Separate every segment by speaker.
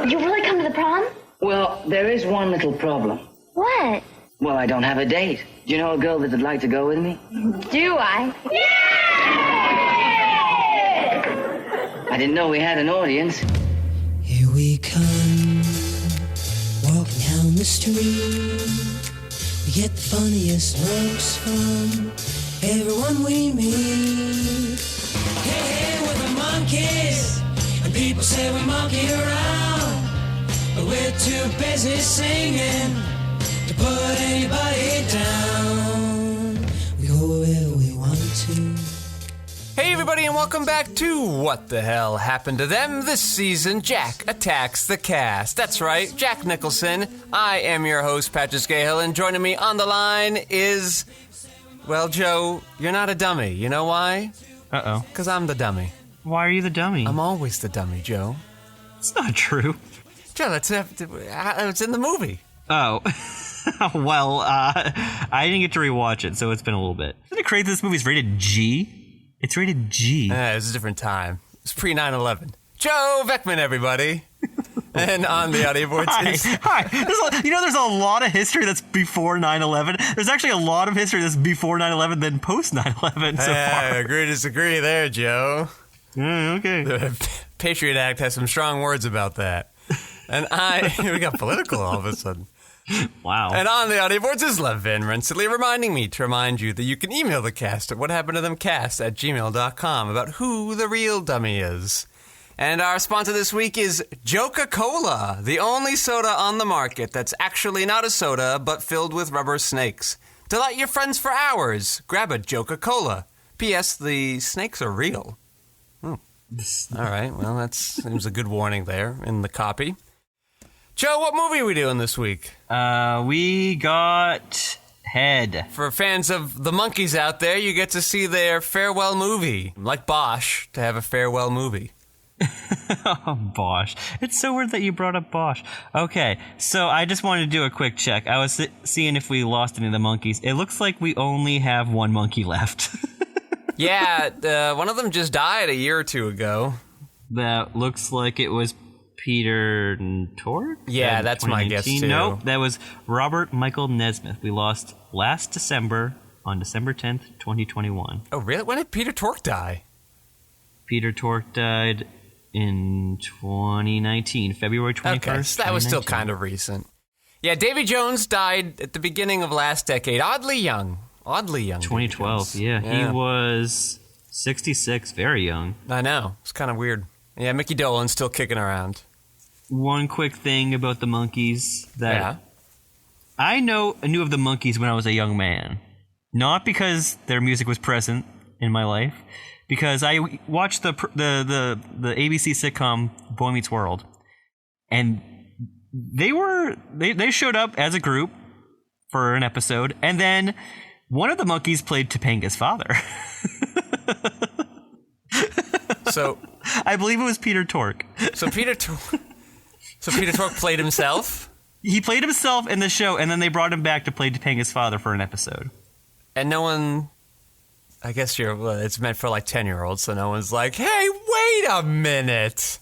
Speaker 1: Did you really come to the prom?
Speaker 2: Well, there is one little problem.
Speaker 1: What?
Speaker 2: Well, I don't have a date. Do you know a girl that would like to go with me?
Speaker 1: Do I?
Speaker 2: Yeah! I didn't know we had an audience.
Speaker 3: Here we come, walking down the street. We get the funniest looks from everyone we meet. Hey, hey, we're the Monkees, and people say we monkey around, but we're too busy singing to put anybody down. We go wherever we want to.
Speaker 4: Hey everybody, and welcome back to What the Hell Happened to Them. This season, Jack attacks the cast. That's right, Jack Nicholson. I am your host, Patrick Skeyhill, and joining me on the line is... Well, Joe, you're not a dummy. You know why?
Speaker 5: Uh-oh.
Speaker 4: Because I'm the dummy.
Speaker 5: Why are you the dummy?
Speaker 4: I'm always the dummy, Joe.
Speaker 5: It's not true.
Speaker 4: Joe, it's in the movie.
Speaker 5: Oh. Well, I didn't get to rewatch it, so it's been a little bit. Isn't it crazy this movie's rated G? It's rated G.
Speaker 4: It was a different time. It's pre-9/11. Joe Vekeman, everybody. And on the audio board is...
Speaker 5: Hi. There's a lot of history that's before 9/11. There's actually a lot of history that's before 9/11 than post 9/11 so far.
Speaker 4: Agree to disagree there, Joe.
Speaker 5: Okay.
Speaker 4: The Patriot Act has some strong words about that. And we got political all of a sudden.
Speaker 5: Wow.
Speaker 4: And on the audio boards is Levin Rensselaer reminding me to remind you that you can email the cast at whathappenedtothemcast@gmail.com about who the real dummy is. And our sponsor this week is Joca-Cola, the only soda on the market that's actually not a soda but filled with rubber snakes. Delight your friends for hours. Grab a Joca-Cola. P.S. The snakes are real. All right, well, that seems a good warning there in the copy. Joe, what movie are we doing this week?
Speaker 5: We got Head.
Speaker 4: For fans of the Monkees out there, you get to see their farewell movie. Like Bosch, to have a farewell movie.
Speaker 5: Oh, Bosch. It's so weird that you brought up Bosch. Okay, so I just wanted to do a quick check. I was seeing if we lost any of the Monkees. It looks like we only have one monkey left.
Speaker 4: Yeah, one of them just died a year or two ago.
Speaker 5: That looks like it was Peter Tork?
Speaker 4: Yeah, that's my guess, too.
Speaker 5: Nope, that was Robert Michael Nesmith. We lost last December, on December 10th, 2021.
Speaker 4: Oh, really? When did Peter Tork die?
Speaker 5: Peter Tork died in 2019, February 21st.
Speaker 4: Okay, so that was still kind of recent. Yeah, Davy Jones died at the beginning of last decade. Oddly young.
Speaker 5: 2012, yeah. He was 66, very young.
Speaker 4: I know. It's kind of weird. Yeah, Mickey Dolenz still kicking around.
Speaker 5: One quick thing about the Monkees that I knew of the Monkees when I was a young man. Not because their music was present in my life, because I watched the ABC sitcom Boy Meets World, and they showed up as a group for an episode, and then one of the Monkees played Topanga's father.
Speaker 4: So
Speaker 5: I believe it was Peter Tork.
Speaker 4: So Peter Tork played himself?
Speaker 5: He played himself in the show, and then they brought him back to play Topanga's father for an episode.
Speaker 4: And no one... I guess it's meant for like 10-year-olds, so no one's like, hey, wait a minute.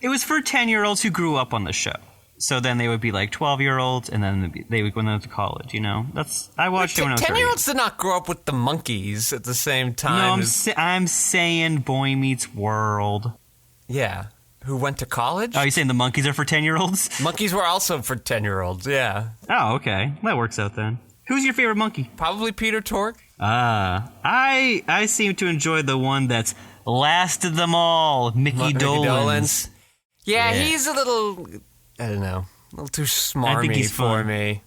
Speaker 5: It was for 10-year-olds who grew up on the show. So then they would be like 12-year-olds, and then they would go to college, you know? I watched it when I was
Speaker 4: 10-year-olds did not grow up with the Monkees at the same time.
Speaker 5: No, I'm saying Boy Meets World.
Speaker 4: Yeah. Who went to college?
Speaker 5: Oh, you're saying the Monkees are for 10-year-olds?
Speaker 4: Monkees were also for 10-year-olds, yeah.
Speaker 5: Oh, okay. That works out then. Who's your favorite monkey?
Speaker 4: Probably Peter Tork.
Speaker 5: I seem to enjoy the one that's lasted them all, Mickey Dolenz.
Speaker 4: Yeah, he's a little, I don't know, a little too smarmy for me.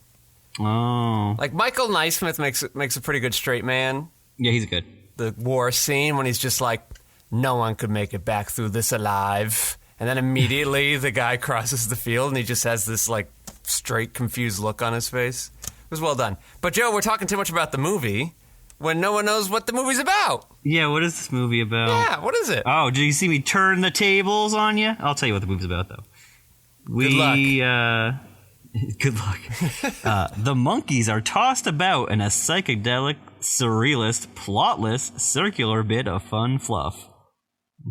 Speaker 5: Oh.
Speaker 4: Like Michael Nesmith makes a pretty good straight man.
Speaker 5: Yeah, he's good.
Speaker 4: The war scene when he's just like, no one could make it back through this alive. And then immediately the guy crosses the field and he just has this like straight confused look on his face. It was well done. But Joe, we're talking too much about the movie when no one knows what the movie's about.
Speaker 5: Yeah, what is this movie about?
Speaker 4: Yeah, what is it?
Speaker 5: Oh, did you see me turn the tables on you? I'll tell you what the movie's about, though.
Speaker 4: Good luck.
Speaker 5: Good luck. The Monkees are tossed about in a psychedelic, surrealist, plotless, circular bit of fun fluff.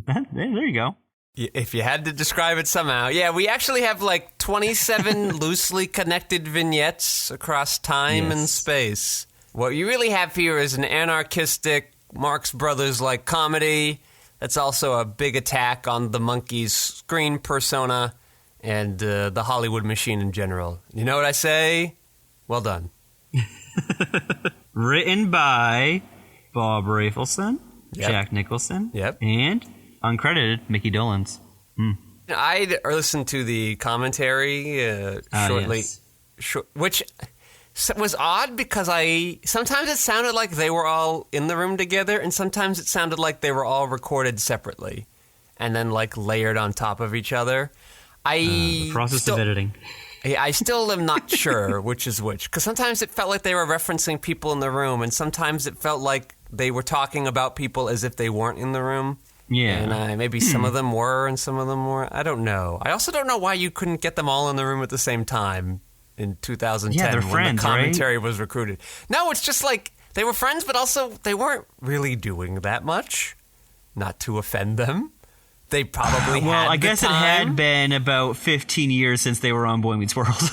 Speaker 5: There you go.
Speaker 4: If you had to describe it somehow. Yeah, we actually have like 27 loosely connected vignettes across time and space. What you really have here is an anarchistic Marx Brothers-like comedy that's also a big attack on the Monkees' screen persona and the Hollywood machine in general. You know what I say? Well done.
Speaker 5: Written by Bob Rafelson, Jack Nicholson, and uncredited Mickey Dolenz.
Speaker 4: I listened to the commentary shortly, which was odd because sometimes it sounded like they were all in the room together, and sometimes it sounded like they were all recorded separately and then like layered on top of each other.
Speaker 5: The process of editing.
Speaker 4: I still am not sure which is which, because sometimes it felt like they were referencing people in the room, and sometimes it felt like they were talking about people as if they weren't in the room.
Speaker 5: Yeah.
Speaker 4: And maybe some of them were and some of them were. I don't know. I also don't know why you couldn't get them all in the room at the same time in 2010
Speaker 5: they're
Speaker 4: when
Speaker 5: friends,
Speaker 4: the commentary
Speaker 5: right?
Speaker 4: was recruited. No, it's just like they were friends, but also they weren't really doing that much. Not to offend them. They probably had
Speaker 5: Well, I
Speaker 4: the
Speaker 5: guess
Speaker 4: time.
Speaker 5: it had been about 15 years since they were on Boy Meets World.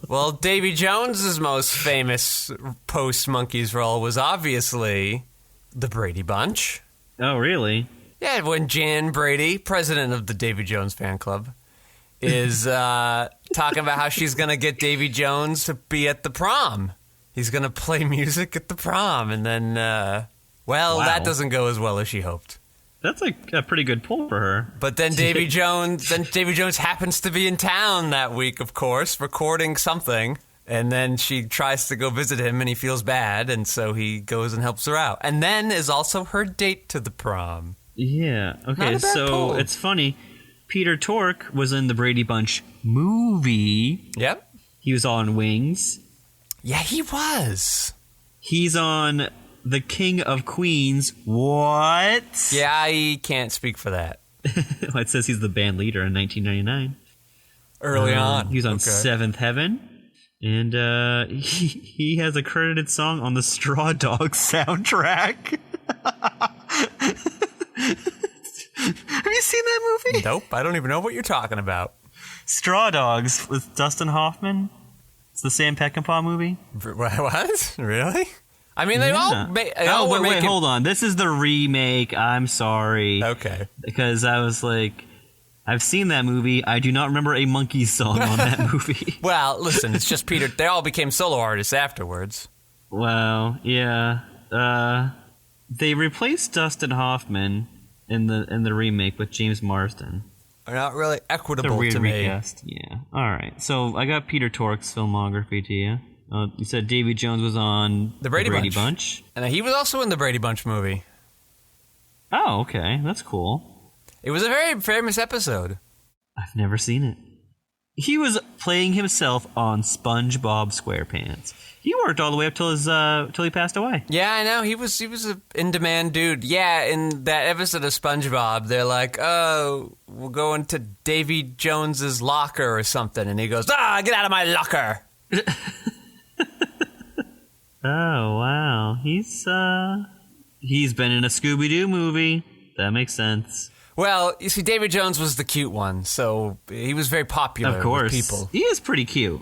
Speaker 4: Well, Davy Jones's most famous post-Monkees role was obviously the Brady Bunch.
Speaker 5: Oh, really?
Speaker 4: Yeah, when Jan Brady, president of the Davy Jones fan club, is talking about how she's going to get Davy Jones to be at the prom. He's going to play music at the prom, and then, that doesn't go as well as she hoped.
Speaker 5: That's a pretty good pull for her.
Speaker 4: But then Davy Jones happens to be in town that week, of course, recording something. And then she tries to go visit him, and he feels bad, and so he goes and helps her out. And then is also her date to the prom.
Speaker 5: Yeah. Okay, so
Speaker 4: pull.
Speaker 5: it's funny. Peter Tork was in the Brady Bunch movie.
Speaker 4: Yep.
Speaker 5: He was on Wings.
Speaker 4: Yeah, he was.
Speaker 5: He's on The King of Queens. What?
Speaker 4: Yeah, I can't speak for that.
Speaker 5: Well, it says he's the band leader in 1999.
Speaker 4: Early on.
Speaker 5: He was on Seventh Heaven. And he has a credited song on the Straw Dogs soundtrack. Have you seen that movie?
Speaker 4: Nope, I don't even know what you're talking about.
Speaker 5: Straw Dogs with Dustin Hoffman. It's the Sam Peckinpah movie.
Speaker 4: What? Really? I mean, they all were
Speaker 5: wait,
Speaker 4: making...
Speaker 5: hold on. This is the remake. I'm sorry.
Speaker 4: Okay.
Speaker 5: Because I was like, I've seen that movie. I do not remember a Monkees song on that movie.
Speaker 4: Well, listen, it's just Peter. They all became solo artists afterwards.
Speaker 5: Well, yeah. They replaced Dustin Hoffman in the remake with James Marsden.
Speaker 4: They're not really equitable
Speaker 5: It's a weird
Speaker 4: to me.
Speaker 5: recast. Yeah. All right. So I got Peter Tork's filmography to you. You said Davy Jones was on
Speaker 4: The Brady
Speaker 5: Bunch.
Speaker 4: And he was also in the Brady Bunch movie.
Speaker 5: Oh, okay. That's cool.
Speaker 4: It was a very famous episode.
Speaker 5: I've never seen it. He was playing himself on SpongeBob SquarePants. He worked all the way up till he passed away.
Speaker 4: Yeah, I know. He was an in-demand dude. Yeah, in that episode of SpongeBob, they're like, oh, we're going to Davy Jones's locker or something. And he goes, get out of my locker.
Speaker 5: Oh, wow. He's been in a Scooby-Doo movie. That makes sense.
Speaker 4: Well, you see, Davy Jones was the cute one, so he was very popular
Speaker 5: Of course.
Speaker 4: with people.
Speaker 5: He is pretty cute.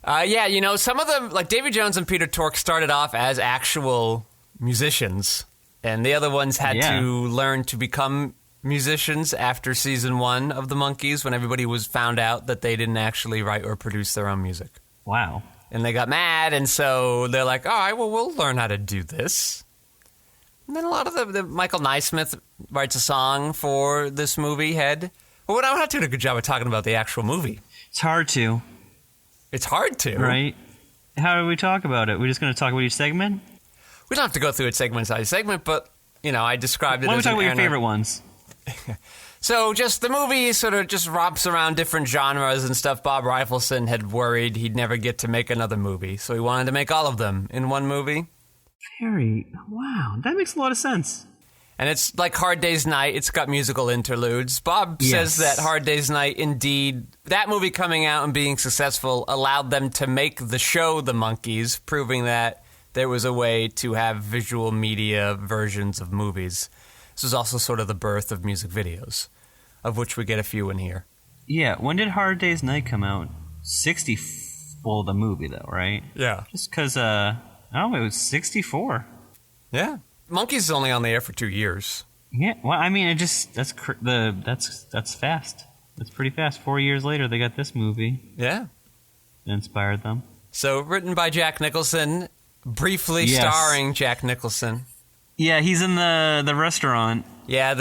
Speaker 4: Yeah, you know, some of them, like Davy Jones and Peter Tork, started off as actual musicians, and the other ones had to learn to become musicians after season 1 of the Monkees, when everybody was found out that they didn't actually write or produce their own music.
Speaker 5: Wow.
Speaker 4: And they got mad, and so they're like, all right, well, we'll learn how to do this. And then a lot of the Michael Naismith writes a song for this movie, Head. Well, we're not doing a good job of talking about the actual movie.
Speaker 5: It's hard to.
Speaker 4: It's hard to.
Speaker 5: Right? How do we talk about it? We're just going to talk about each segment?
Speaker 4: We don't have to go through it segment by segment, but, you know, I described it
Speaker 5: Why don't we
Speaker 4: as
Speaker 5: talk about your favorite ones?
Speaker 4: So just the movie sort of just romps around different genres and stuff. Bob Rafelson had worried he'd never get to make another movie, so he wanted to make all of them in one movie.
Speaker 5: Wow, that makes a lot of sense.
Speaker 4: And it's like Hard Day's Night. It's got musical interludes. Bob says that Hard Day's Night, indeed, that movie coming out and being successful allowed them to make the show The Monkees, proving that there was a way to have visual media versions of movies. This was also sort of the birth of music videos, of which we get a few in here.
Speaker 5: Yeah, when did Hard Day's Night come out? 60, well, the movie though, right?
Speaker 4: Yeah.
Speaker 5: Just because, it was 64.
Speaker 4: Yeah. Monkees is only on the air for 2 years.
Speaker 5: Yeah, well, I mean, that's fast. That's pretty fast. 4 years later, they got this movie.
Speaker 4: Yeah.
Speaker 5: That inspired them.
Speaker 4: So, written by Jack Nicholson, briefly starring Jack Nicholson.
Speaker 5: Yeah, he's in the restaurant.
Speaker 4: Yeah,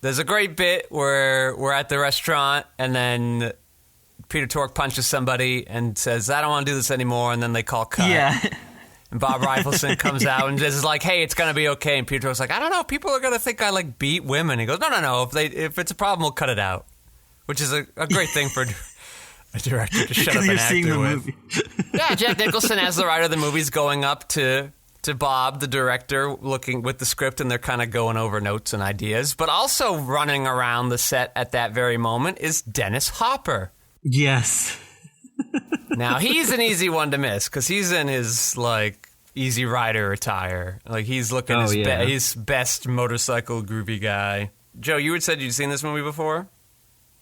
Speaker 4: there's a great bit where we're at the restaurant, and then Peter Tork punches somebody and says, I don't want to do this anymore, and then they call cut.
Speaker 5: Yeah.
Speaker 4: And Bob Rifleson comes out and is like, hey, it's going to be okay. And Peter Tork's like, I don't know, people are going to think I, like, beat women. He goes, no, if it's a problem, we'll cut it out. Which is a great thing for a director to shut up an actor with. Yeah, Jack Nicholson, as the writer of the movie, is going up to Bob, the director, looking with the script, and they're kind of going over notes and ideas. But also running around the set at that very moment is Dennis Hopper.
Speaker 5: Yes.
Speaker 4: Now, he's an easy one to miss because he's in his, like, Easy Rider attire. Like, he's looking his best motorcycle groovy guy. Joe, you had said you'd seen this movie before?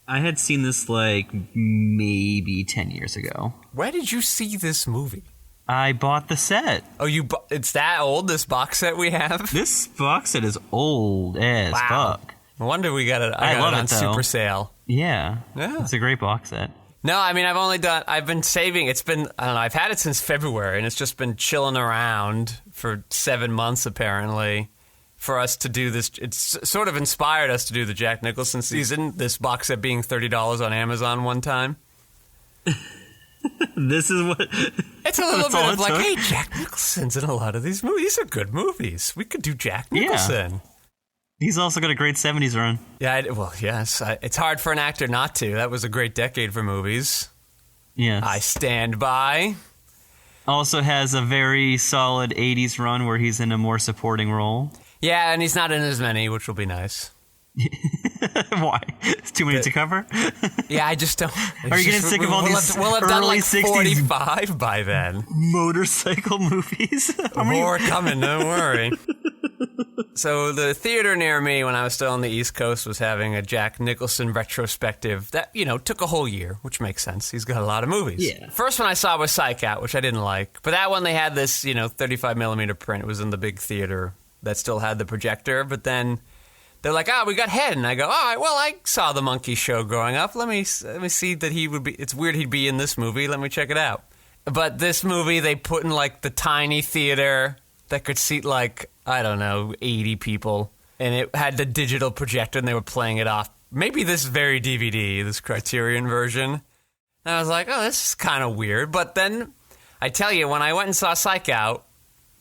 Speaker 5: I had seen this, like, maybe 10 years ago.
Speaker 4: Where did you see this movie?
Speaker 5: I bought the set.
Speaker 4: Oh, it's that old, this box set we have?
Speaker 5: This box set is old as fuck.
Speaker 4: No wonder we got it. I got it on super sale.
Speaker 5: Yeah. It's a great box set.
Speaker 4: No, I mean, I've been saving, I don't know, I've had it since February, and it's just been chilling around for 7 months, apparently, for us to do this. It's sort of inspired us to do the Jack Nicholson season, this box set being $30 on Amazon one time.
Speaker 5: This is what...
Speaker 4: It's a little bit of like, hey, Jack Nicholson's in a lot of these movies. These are good movies. We could do Jack Nicholson.
Speaker 5: Yeah. He's also got a great 70s run.
Speaker 4: Yeah, yes. It's hard for an actor not to. That was a great decade for movies.
Speaker 5: Yes.
Speaker 4: I stand by.
Speaker 5: Also has a very solid 80s run where he's in a more supporting role.
Speaker 4: Yeah, and he's not in as many, which will be nice.
Speaker 5: Why? It's too many to cover?
Speaker 4: Yeah, I just don't.
Speaker 5: Are you getting sick of all these
Speaker 4: we'll have done like 45 by then.
Speaker 5: Motorcycle movies?
Speaker 4: More coming, don't worry. So the theater near me when I was still on the East Coast was having a Jack Nicholson retrospective that, took a whole year, which makes sense. He's got a lot of movies.
Speaker 5: Yeah.
Speaker 4: First one I saw was Psych Out, which I didn't like. But that one they had this, 35 millimeter print. It was in the big theater that still had the projector. But then they're like, we got Head. And I go, all right, well, I saw the Monkees show growing up. Let me see that he would be, it's weird he'd be in this movie. Let me check it out. But this movie they put in like the tiny theater that could seat like, I don't know, 80 people. And it had the digital projector and they were playing it off. Maybe this very DVD, this Criterion version. And I was like, oh, this is kind of weird. But then, I tell you, when I went and saw Psych Out,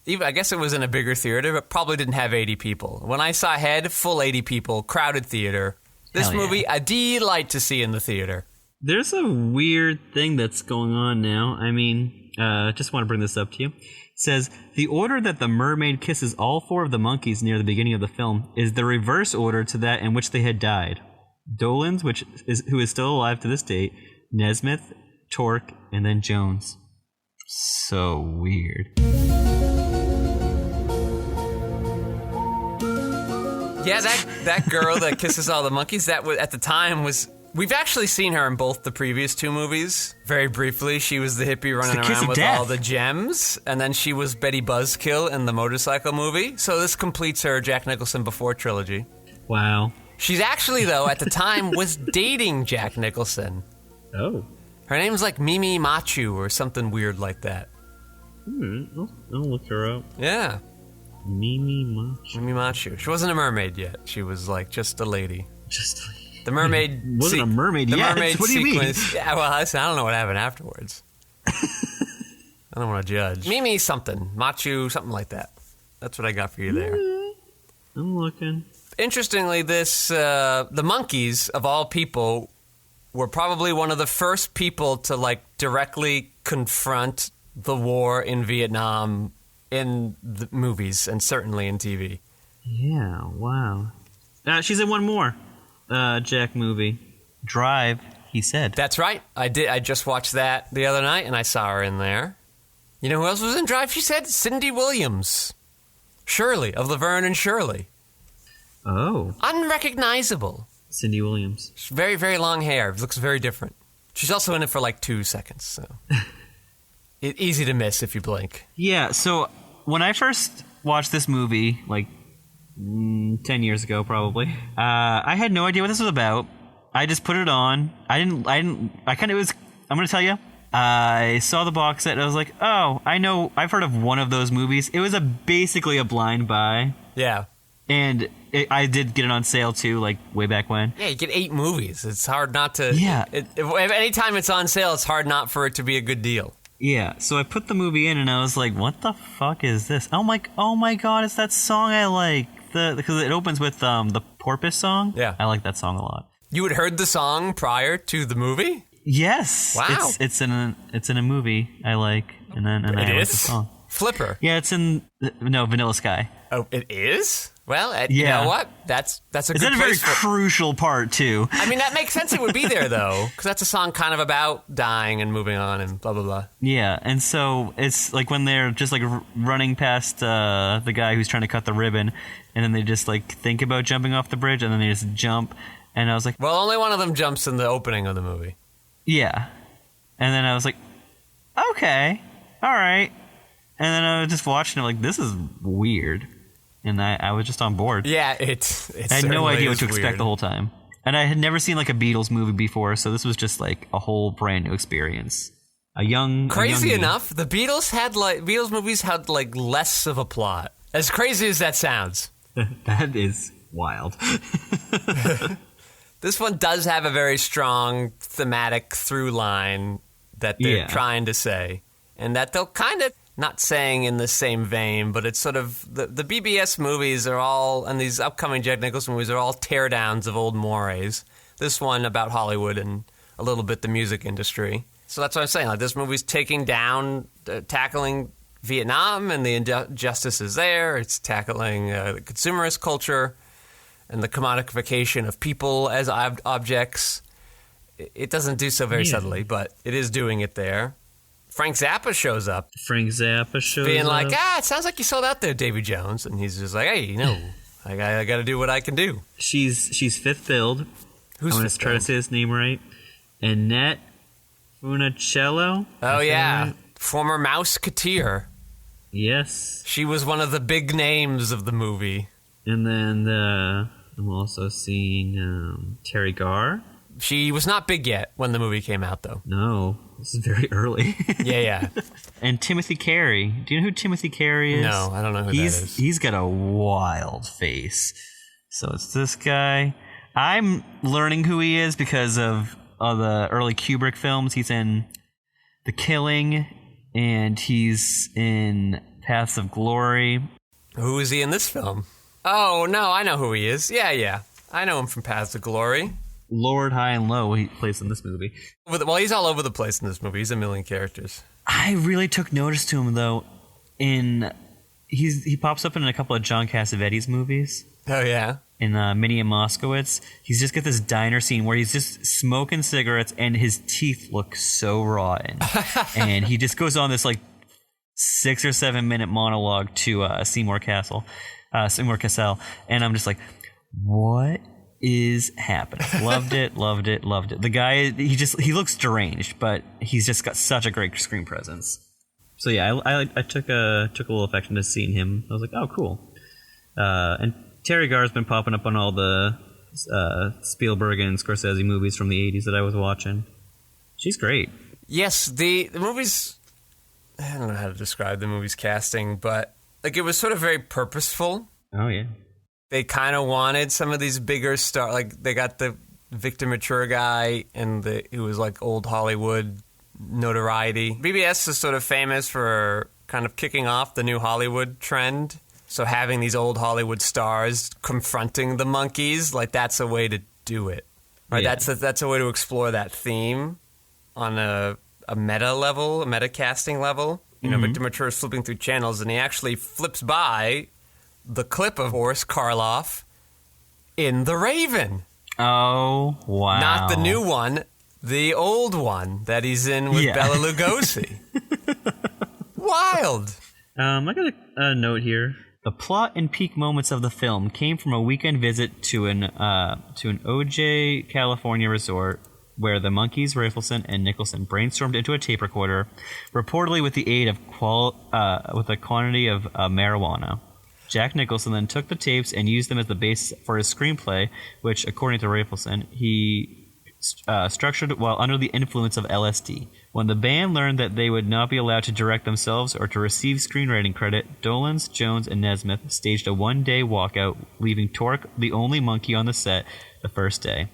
Speaker 4: I guess it was in a bigger theater, but probably didn't have 80 people. When I saw Head, full 80 people, crowded theater. This movie, a delight to see in the theater.
Speaker 5: There's a weird thing that's going on now. I mean, just want to bring this up to you. It says, the order that the mermaid kisses all four of the monkeys near the beginning of the film is the reverse order to that in which they had died. Dolan's, who is still alive to this date, Nesmith, Tork, and then Jones. So weird.
Speaker 4: Yeah, that girl that kisses all the monkeys, that was, at the time was... We've actually seen her in both the previous two movies. Very briefly, she was the hippie running around with all the gems. And then she was Betty Buzzkill in the motorcycle movie. So this completes her Jack Nicholson before trilogy.
Speaker 5: Wow.
Speaker 4: She's actually, though, at the time, was dating Jack Nicholson.
Speaker 5: Oh.
Speaker 4: Her name's like Mimi Machu or something weird like that.
Speaker 5: I'll look her up.
Speaker 4: Yeah.
Speaker 5: Mimi Machu.
Speaker 4: Mimi Machu. She wasn't a mermaid yet. She was like just a lady.
Speaker 5: Just a lady.
Speaker 4: The mermaid
Speaker 5: wasn't a mermaid yet.
Speaker 4: The mermaid
Speaker 5: what do you mean?
Speaker 4: Yeah, well, I don't know what happened afterwards. I don't want to judge. Mimi something. Machu, something like that. That's what I got for you there.
Speaker 5: I'm looking.
Speaker 4: Interestingly, the Monkees, of all people, were probably one of the first people to like directly confront the war in Vietnam in the movies and certainly in TV.
Speaker 5: Yeah, wow. She's in one more Jack movie. Drive, he said.
Speaker 4: That's right. I did. I just watched that the other night and I saw her in there. You know who else was in Drive, she said? Cindy Williams. Shirley, of Laverne and Shirley.
Speaker 5: Oh.
Speaker 4: Unrecognizable.
Speaker 5: Cindy Williams.
Speaker 4: Very, very long hair. Looks very different. She's also in it for like 2 seconds, so... easy to miss if you blink.
Speaker 5: Yeah, so when I first watched this movie, like 10 years ago probably, I had no idea what this was about. I just put it on. I'm going to tell you, I saw the box set and I was like, oh, I know, I've heard of one of those movies. It was basically a blind buy.
Speaker 4: Yeah.
Speaker 5: And I did get it on sale too, like way back when.
Speaker 4: Yeah, you get 8 movies. It's hard not to...
Speaker 5: Yeah.
Speaker 4: If anytime it's on sale, it's hard not for it to be a good deal.
Speaker 5: Yeah, so I put the movie in and I was like, what the fuck is this? Oh my god, it's that song I like. Because it opens with the Porpoise song.
Speaker 4: Yeah.
Speaker 5: I like that song a lot.
Speaker 4: You had heard the song prior to the movie?
Speaker 5: Yes.
Speaker 4: Wow.
Speaker 5: It's in a movie I like, and I like the song.
Speaker 4: Flipper.
Speaker 5: Yeah, it's in Vanilla Sky.
Speaker 4: Oh, it is? Well, you know what? That's a good
Speaker 5: It's in a very crucial part too.
Speaker 4: I mean, that makes sense. It would be there though, because that's a song kind of about dying and moving on and blah blah blah.
Speaker 5: Yeah, and so it's like when they're just like running past the guy who's trying to cut the ribbon, and then they just like think about jumping off the bridge, and then they just jump. And I was like,
Speaker 4: well, only one of them jumps in the opening of the movie.
Speaker 5: Yeah, and then I was like, okay, all right, and then I was just watching it like, this is weird. And I was just on board.
Speaker 4: Yeah, I
Speaker 5: had no idea what to expect
Speaker 4: weird.
Speaker 5: the whole time. And I had never seen like a Beatles movie before, so this was just like a whole brand new experience.
Speaker 4: Crazy enough, the Beatles movies had like less of a plot. As crazy as that sounds.
Speaker 5: That is wild.
Speaker 4: This one does have a very strong thematic through line that they're trying to say. And that they'll kind of, not saying in the same vein, but it's sort of, the BBS movies are all, and these upcoming Jack Nicholson movies are all teardowns of old mores. This one about Hollywood and a little bit the music industry. So that's what I'm saying. Like, this movie's taking down, tackling Vietnam and the injustices there. It's tackling the consumerist culture and the commodification of people as objects. It doesn't do so very subtly, but it is doing it there. Frank Zappa shows up.
Speaker 5: Being
Speaker 4: like, it sounds like you sold out there, Davy Jones. And he's just like, hey, I got to do what I can do.
Speaker 5: She's fifth billed.
Speaker 4: Who's
Speaker 5: I'm going to try to say his name right. Annette Funicello.
Speaker 4: Oh, yeah. Former Mouseketeer.
Speaker 5: Yes.
Speaker 4: She was one of the big names of the movie.
Speaker 5: And then I'm also seeing Terry Garr.
Speaker 4: She was not big yet when the movie came out, though.
Speaker 5: No, this is very early.
Speaker 4: Yeah.
Speaker 5: And Timothy Carey. Do you know who Timothy Carey is?
Speaker 4: No, I don't know who that is.
Speaker 5: He's got a wild face. So it's this guy. I'm learning who he is because of the early Kubrick films. He's in The Killing, and he's in Paths of Glory.
Speaker 4: Who is he in this film? Oh, no, I know who he is. Yeah. I know him from Paths of Glory.
Speaker 5: Lord High and Low, he plays in this movie.
Speaker 4: Well, he's all over the place in this movie. He's a million characters.
Speaker 5: I really took notice to him, though, he pops up in a couple of John Cassavetes movies.
Speaker 4: Oh, yeah?
Speaker 5: In Minnie and Moskowitz. He's just got this diner scene where he's just smoking cigarettes and his teeth look so rotten. And he just goes on this, like, 6 or 7 minute monologue to Seymour Cassel. And I'm just like, what is happening? Loved it. The guy, he looks deranged, but he's just got such a great screen presence. So yeah, I took a little affection to seeing him. I was like, oh, cool. And Terry Garr's been popping up on all the Spielberg and Scorsese movies from the 80s that I was watching. She's great.
Speaker 4: Yes, the movies, I don't know how to describe the movie's casting, but like it was sort of very purposeful.
Speaker 5: Oh, yeah.
Speaker 4: They kind of wanted some of these bigger stars. Like, they got the Victor Mature guy and who was like old Hollywood notoriety. BBS is sort of famous for kind of kicking off the new Hollywood trend. So having these old Hollywood stars confronting the Monkees, like that's a way to do it. Right? Yeah. That's a way to explore that theme on a meta level, a meta casting level. You know, Victor Mature is flipping through channels and he actually flips by the clip of Boris Karloff in The Raven.
Speaker 5: Oh, wow.
Speaker 4: Not the new one, the old one that he's in with Bela Lugosi. wild.
Speaker 5: I got a note here. The plot and peak moments of the film came from a weekend visit to an OJ, California resort where the Monkees, Rafelson, and Nicholson brainstormed into a tape recorder, reportedly with the aid of with a quantity of marijuana. Jack Nicholson then took the tapes and used them as the basis for his screenplay, which, according to Rafelson, he structured while under the influence of LSD. When the band learned that they would not be allowed to direct themselves or to receive screenwriting credit, Dolans, Jones, and Nesmith staged a one-day walkout, leaving Torque the only monkey on the set the first day.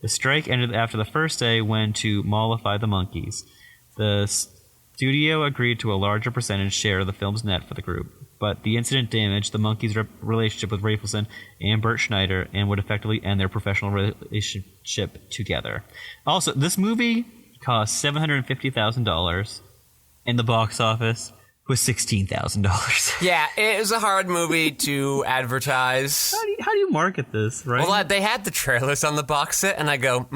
Speaker 5: The strike ended after the first day when to mollify the Monkees. The studio agreed to a larger percentage share of the film's net for the group, but the incident damaged the Monkees' relationship with Rafelson and Bert Schneider and would effectively end their professional relationship together. Also, this movie cost $750,000, and the box office was $16,000.
Speaker 4: Yeah, it was a hard movie to advertise.
Speaker 5: How do you market this, right?
Speaker 4: Well, they had the trailers on the box set, and I go,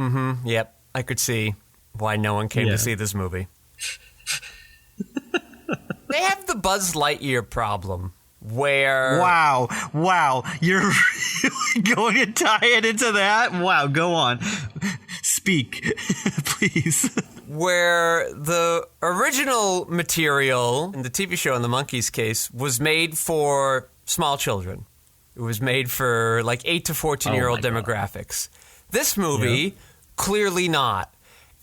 Speaker 4: yep, I could see why no one came to see this movie. They have the Buzz Lightyear problem, where...
Speaker 5: Wow, you're really going to tie it into that? Wow, go on. Speak, please.
Speaker 4: Where the original material in the TV show, in the Monkees case, was made for small children. It was made for, like, 8 to 14-year-old demographics. This movie, clearly not.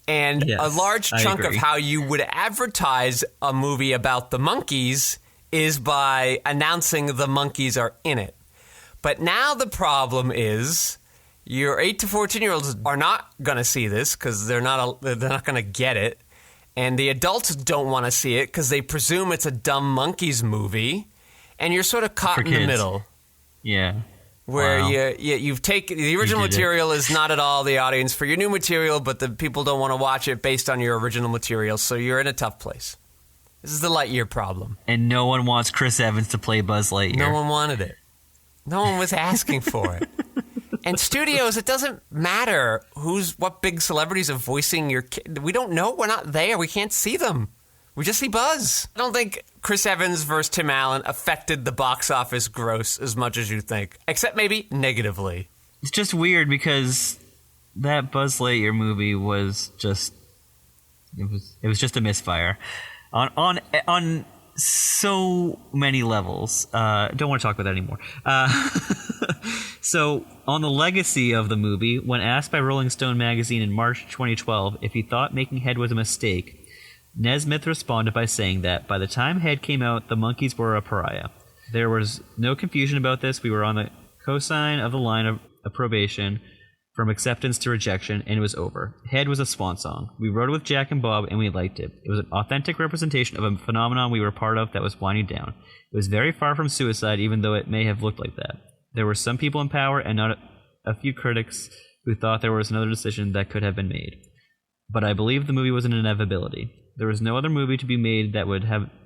Speaker 4: And a large chunk of how you would advertise a movie about the Monkees is by announcing the Monkees are in it. But now the problem is your 8 to 14-year-olds are not going to see this because they're not going to get it. And the adults don't want to see it because they presume it's a dumb Monkees movie. And you're sort of caught in the middle.
Speaker 5: Yeah.
Speaker 4: Where you've taken the original material is not at all the audience for your new material, but the people don't want to watch it based on your original material, so you're in a tough place. This is the Lightyear problem.
Speaker 5: And no one wants Chris Evans to play Buzz Lightyear.
Speaker 4: No one wanted it. No one was asking for it. And studios, it doesn't matter what big celebrities are voicing your kid. We don't know. We're not there. We can't see them. We just see Buzz. I don't think Chris Evans versus Tim Allen affected the box office gross as much as you think, except maybe negatively.
Speaker 5: It's just weird because that Buzz Lightyear movie was just it was just a misfire on so many levels. Don't want to talk about that anymore. So on the legacy of the movie, when asked by Rolling Stone magazine in March 2012 if he thought making Head was a mistake, Nesmith responded by saying that by the time Head came out, the Monkees were a pariah. There was no confusion about this. We were on the cosign of the line of probation from acceptance to rejection, and it was over. Head was a swan song. We wrote it with Jack and Bob, and we liked it. It was an authentic representation of a phenomenon we were part of that was winding down. It was very far from suicide, even though it may have looked like that. There were some people in power and not a few critics who thought there was another decision that could have been made. But I believe the movie was an inevitability. There was no other movie to be made that would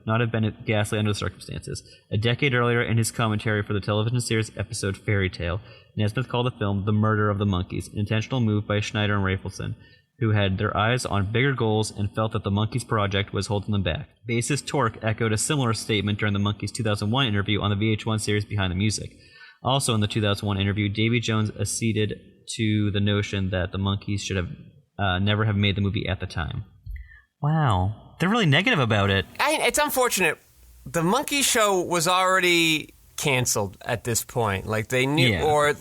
Speaker 5: not have been ghastly under the circumstances. A decade earlier, in his commentary for the television series episode Fairy Tale, Nesmith called the film The Murder of the Monkees, an intentional move by Schneider and Rafelson, who had their eyes on bigger goals and felt that the Monkees project was holding them back. Bassist Torque echoed a similar statement during the Monkees' 2001 interview on the VH1 series Behind the Music. Also in the 2001 interview, Davy Jones acceded to the notion that the Monkees should have never have made the movie at the time. Wow. They're really negative about it.
Speaker 4: It's unfortunate. The Monkey Show was already canceled at this point. Like, they knew, or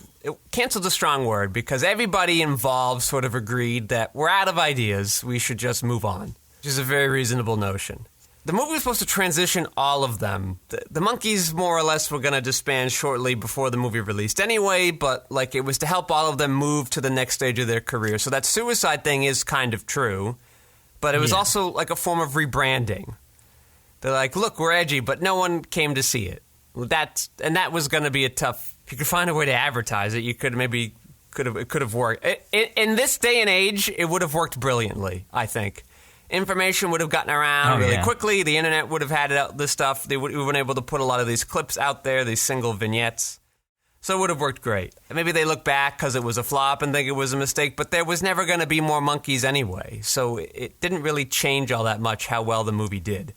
Speaker 4: canceled's a strong word, because everybody involved sort of agreed that we're out of ideas, we should just move on, which is a very reasonable notion. The movie was supposed to transition all of them. The Monkees, more or less, were going to disband shortly before the movie released anyway, but, like, it was to help all of them move to the next stage of their career. So that suicide thing is kind of true. But it was also like a form of rebranding. They're like, look, we're edgy, but no one came to see it. That was going to be a tough... If you could find a way to advertise it, it could have worked. In this day and age, it would have worked brilliantly, I think. Information would have gotten around really quickly. The internet would have had this stuff. We would have been able to put a lot of these clips out there, these single vignettes. So it would have worked great. Maybe they look back because it was a flop and think it was a mistake, but there was never going to be more Monkees anyway. So it didn't really change all that much how well the movie did.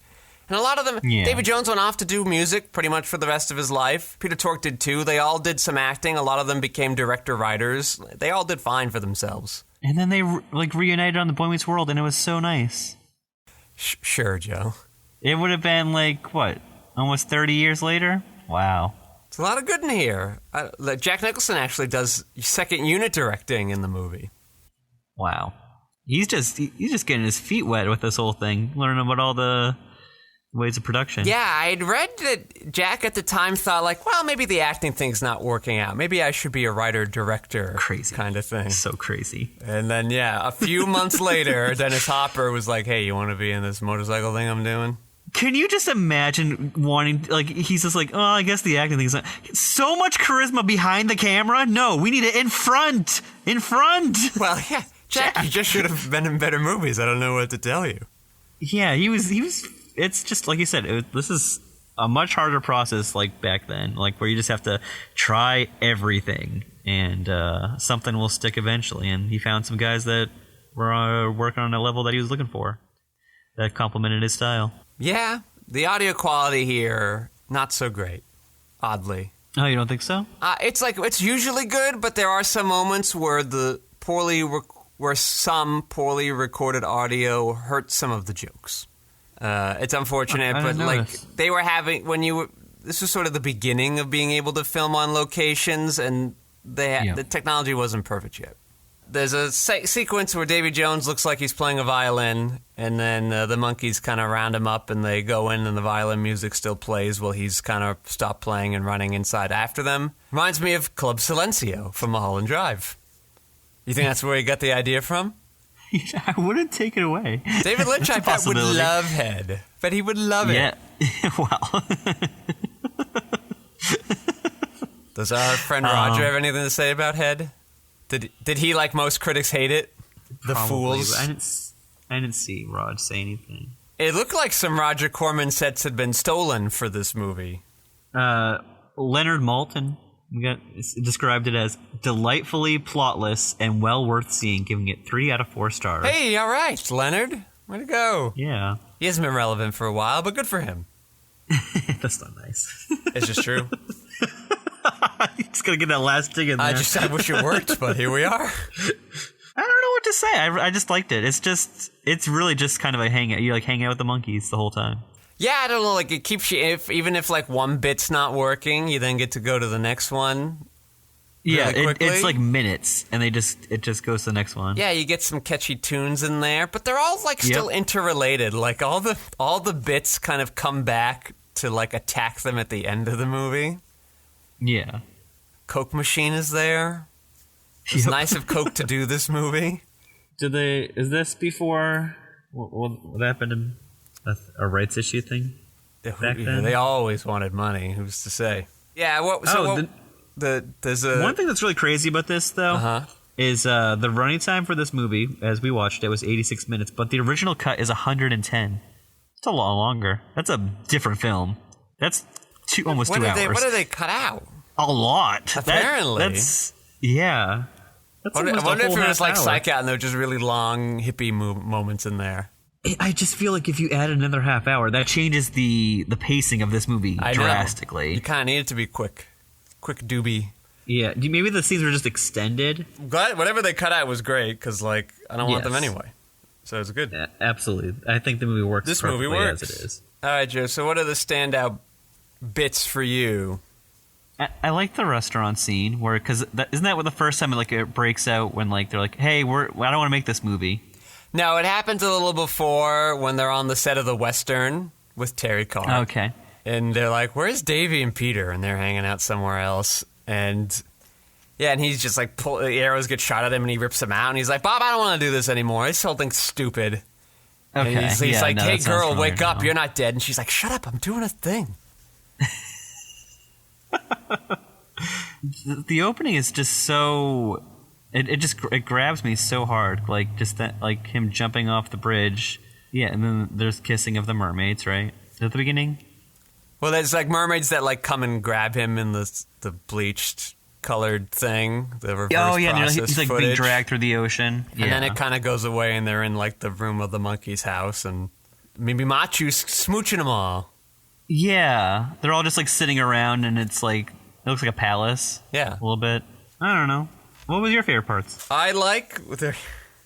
Speaker 4: And a lot of them,
Speaker 5: Yeah.
Speaker 4: Davy Jones went off to do music pretty much for the rest of his life. Peter Tork did too. They all did some acting. A lot of them became director-writers. They all did fine for themselves.
Speaker 5: And then they reunited on The Boy Meets World, and it was so nice.
Speaker 4: Sure, Joe.
Speaker 5: It would have been almost 30 years later? Wow.
Speaker 4: There's a lot of good in here. Jack Nicholson actually does second unit directing in the movie.
Speaker 5: Wow. He's just getting his feet wet with this whole thing, learning about all the ways of production.
Speaker 4: Yeah, I'd read that Jack at the time thought, well, maybe the acting thing's not working out. Maybe I should be a writer-director
Speaker 5: Crazy.
Speaker 4: kind of thing.
Speaker 5: So crazy.
Speaker 4: And then, a few months later, Dennis Hopper was like, hey, you want to be in this motorcycle thing I'm doing?
Speaker 5: Can you just imagine wanting, he's just like, oh, I guess the acting thing is not. So much charisma behind the camera? No, we need it in front. In front.
Speaker 4: Well, yeah. Jack, you just should have been in better movies. I don't know what to tell you.
Speaker 5: Yeah, he was, it's just, like you said, this is a much harder process, back then, where you just have to try everything, and something will stick eventually, and he found some guys that were working on a level that he was looking for, that complemented his style. Yeah,
Speaker 4: the audio quality here, not so great, oddly.
Speaker 5: Oh, you don't think so?
Speaker 4: It's usually good, but there are some moments where some poorly recorded audio hurts some of the jokes. It's unfortunate, but they were having this was sort of the beginning of being able to film on locations, and the technology wasn't perfect yet. There's a sequence where Davy Jones looks like he's playing a violin, and then the Monkees kind of round him up, and they go in, and the violin music still plays while he's kind of stopped playing and running inside after them. Reminds me of Club Silencio from Mulholland Drive. You think that's where he got the idea from?
Speaker 5: I wouldn't take it away.
Speaker 4: David Lynch, I bet, would love Head. But he would love it.
Speaker 5: Yeah. Wow.
Speaker 4: Does our friend Roger have anything to say about Head? Did he, like most critics, hate it? The
Speaker 5: Probably,
Speaker 4: fools?
Speaker 5: I didn't see Rod say anything.
Speaker 4: It looked like some Roger Corman sets had been stolen for this movie.
Speaker 5: Leonard Maltin described it as delightfully plotless and well worth seeing, giving it 3 out of 4 stars.
Speaker 4: Hey, all right, Leonard. Way to go.
Speaker 5: Yeah.
Speaker 4: He hasn't been relevant for a while, but good for him.
Speaker 5: That's not nice.
Speaker 4: It's just true.
Speaker 5: Just gotta get that last dig in there.
Speaker 4: I wish it worked, but here we are.
Speaker 5: I don't know what to say. I just liked it. It's really just kind of a hangout. You hang out with the Monkees the whole time.
Speaker 4: Yeah, I don't know. It keeps you. Even if one bit's not working, you then get to go to the next one.
Speaker 5: Yeah,
Speaker 4: really
Speaker 5: it's minutes, and it just goes to the next one.
Speaker 4: Yeah, you get some catchy tunes in there, but they're all still interrelated. All the bits kind of come back to attack them at the end of the movie. Yeah. Coke machine is there. It's nice of Coke to do this movie.
Speaker 5: Is this before what happened in a rights issue thing? Back then?
Speaker 4: They always wanted money. Who's to say? Yeah. There's
Speaker 5: one thing that's really crazy about this though is the running time for this movie as we watched it was 86 minutes, but the original cut is 110. It's a lot longer. That's a different film. That's almost 2 hours.
Speaker 4: What did they cut out?
Speaker 5: A lot.
Speaker 4: Apparently.
Speaker 5: Yeah.
Speaker 4: I wonder if it was Psych Out and there were just really long hippie moments in there.
Speaker 5: I just feel like if you add another half hour, that changes the pacing of this movie drastically.
Speaker 4: You kind of need it to be quick doobie.
Speaker 5: Yeah, maybe the scenes were just extended.
Speaker 4: Whatever they cut out was great because I don't want them anyway. So it's good.
Speaker 5: Yeah, absolutely. I think the movie works.
Speaker 4: This movie works as it is. All right, Joe. So what are the standout bits for you?
Speaker 5: I like the restaurant scene isn't that what the first time it breaks out when they're like, hey, I don't want to make this movie.
Speaker 4: No, it happens a little before when they're on the set of the Western with Terry Carr.
Speaker 5: Okay.
Speaker 4: And they're like, where's Davy and Peter? And they're hanging out somewhere else. And he's just the arrows get shot at him and he rips them out. And he's like, Bob, I don't want to do this anymore. This whole thing's stupid.
Speaker 5: Okay.
Speaker 4: And he's like, hey, girl, wake up. You're not dead. And she's like, shut up. I'm doing a thing.
Speaker 5: The opening is just so it grabs me so hard, him jumping off the bridge, and then there's kissing of the mermaids, right? Is that the beginning?
Speaker 4: Well, there's mermaids that come and grab him in the bleached colored thing, the reverse process
Speaker 5: he's
Speaker 4: footage.
Speaker 5: being dragged through the ocean,
Speaker 4: and then it kind of goes away, and they're in the room of the Monkees' house, and maybe Machu's smooching them all.
Speaker 5: Yeah, they're all just like sitting around, and it's like it looks like a palace.
Speaker 4: Yeah,
Speaker 5: a little bit. I don't know. What was your favorite parts?
Speaker 4: I like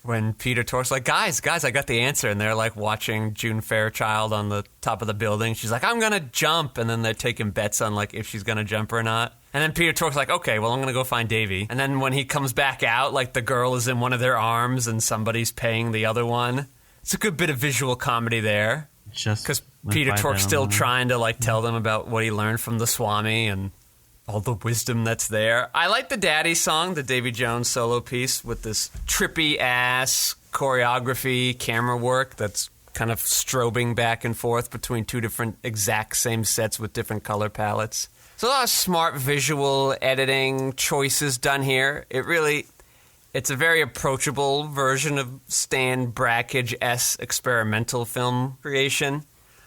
Speaker 4: when Peter Tork's like, guys, I got the answer, and they're like watching June Fairchild on the top of the building. She's like, I'm gonna jump, and then they're taking bets on like if she's gonna jump or not. And then Peter Tork's like, okay, well, I'm gonna go find Davy. And then when he comes back out, like the girl is in one of their arms, and somebody's paying the other one. It's a good bit of visual comedy there.
Speaker 5: Just
Speaker 4: because Peter Tork's still trying to like tell them about what he learned from the Swami and all the wisdom that's there. I like the Daddy song, the Davy Jones solo piece with this trippy ass choreography, camera work that's kind of strobing back and forth between two different exact same sets with different color palettes. So a lot of smart visual editing choices done here. It's a very approachable version of Stan Brakhage-esque experimental film creation.